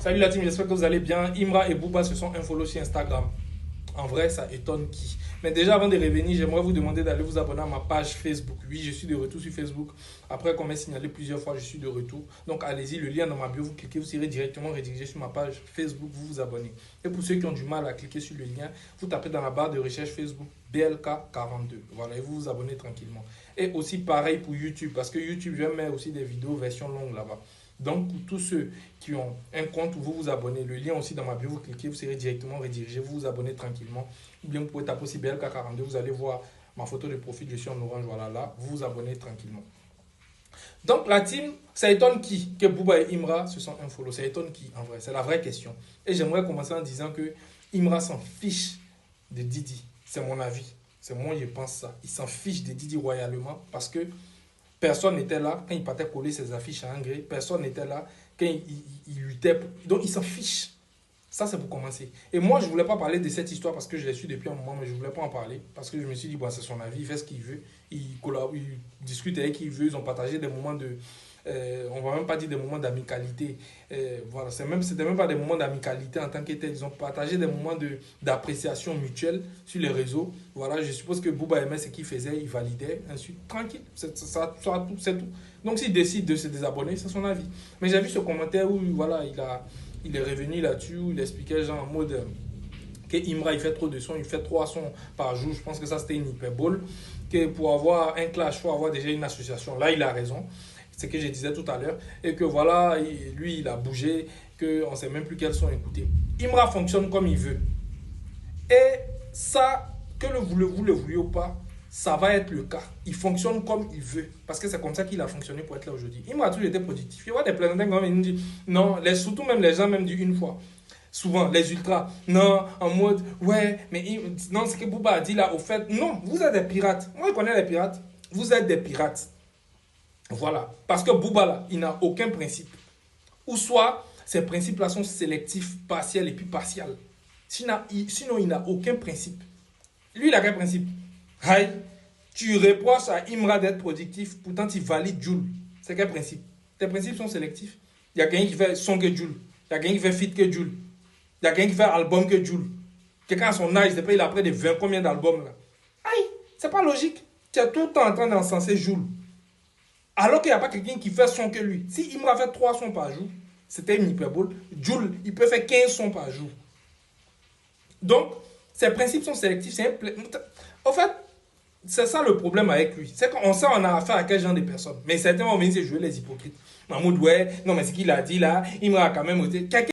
Salut la team, j'espère que vous allez bien. Imra et Booba se sont infollow sur Instagram. En vrai, ça étonne qui. Mais déjà, avant de revenir, j'aimerais vous demander d'aller vous abonner à ma page Facebook. Oui, je suis de retour sur Facebook. Après qu'on m'ait signalé plusieurs fois, je suis de retour. Donc, allez-y, le lien dans ma bio, vous cliquez, vous serez directement redirigé sur ma page Facebook, vous vous abonnez. Et pour ceux qui ont du mal à cliquer sur le lien, vous tapez dans la barre de recherche Facebook BLK42. Voilà, et vous vous abonnez tranquillement. Et aussi, pareil pour YouTube, parce que YouTube, je mets aussi des vidéos version longue là-bas. Donc, pour tous ceux qui ont un compte, vous vous abonnez. Le lien aussi dans ma bio, vous cliquez, vous serez directement redirigé, vous vous abonnez tranquillement. Ou bien vous pouvez taper aussi BLK42, vous allez voir ma photo de profil, je suis en orange, voilà là, vous vous abonnez tranquillement. Donc la team, ça étonne qui que Booba et Imra se sont infollow? Ça étonne qui en vrai? C'est la vraie question. Et j'aimerais commencer en disant que Imra s'en fiche de Didi. C'est mon avis. C'est moi, je pense ça. Il s'en fiche de Didi royalement parce que personne n'était là quand il partait coller ses affiches à Angré. Personne n'était là quand il luttait. Donc il s'en fiche. Ça, c'est pour commencer. Et moi, je ne voulais pas parler de cette histoire parce que je l'ai su depuis un moment, mais je ne voulais pas en parler. Parce que je me suis dit, bon, c'est son avis, il fait ce qu'il veut. Il discute avec qui il veut. Ils ont partagé des moments de... on ne va même pas dire des moments d'amicalité. Voilà, c'était même pas des moments d'amicalité en tant que tel. Ils ont partagé des moments d'appréciation mutuelle sur les réseaux. Voilà, je suppose que Booba aimait ce qu'il faisait, il validait. Ensuite, tranquille, c'est tout. Donc, s'il décide de se désabonner, c'est son avis. Mais j'ai vu ce commentaire où, voilà, il est revenu là-dessus, il expliquait genre en mode que Imra il fait trop de sons, il fait 3 sons par jour. Je pense que ça c'était une hyperbole. Que pour avoir un clash, il faut avoir déjà une association. Là, il a raison. C'est ce que je disais tout à l'heure. Et que voilà, lui il a bougé, qu'on ne sait même plus quels sont écoutés. Imra fonctionne comme il veut. Et ça, que vous le vouliez ou pas, ça va être le cas. Il fonctionne comme il veut. Parce que c'est comme ça qu'il a fonctionné pour être là aujourd'hui. Il m'a toujours été productif. Il y a des plaisantins quand même, ils nous disent, non, surtout même les gens même disent une fois. Souvent, les ultras, non, en mode, ouais, mais non, ce que Booba a dit là, au fait, non, vous êtes des pirates. Moi, je connais les pirates. Vous êtes des pirates. Voilà. Parce que Booba là, il n'a aucun principe. Ou soit, ces principes-là sont sélectifs, partiels et puis partiels. Sinon, il n'a aucun principe. Lui, il a quel principe? Aïe, tu reproches à Imra d'être productif, pourtant tu valides Joule. C'est quel principe? Tes principes sont sélectifs. Il y a quelqu'un qui fait son que Joule. Il y a quelqu'un qui fait feat que Joule. Il y a quelqu'un qui fait album que Joule. Quelqu'un à son âge, il a près de 20 combien d'albums là. Aïe, c'est pas logique. Tu es tout le temps en train d'encenser Joule. Alors qu'il n'y a pas quelqu'un qui fait son que lui. Si Imra fait 3 sons par jour, c'était une hyperbole. Joule, il peut faire 15 sons par jour. Donc, ces principes sont sélectifs. En fait, c'est ça le problème avec lui. C'est qu'on sait on a affaire à quel genre de personnes. Mais certains vont venir se jouer les hypocrites. Mahmoud, ouais, non, mais ce qu'il a dit là, il m'a quand même été.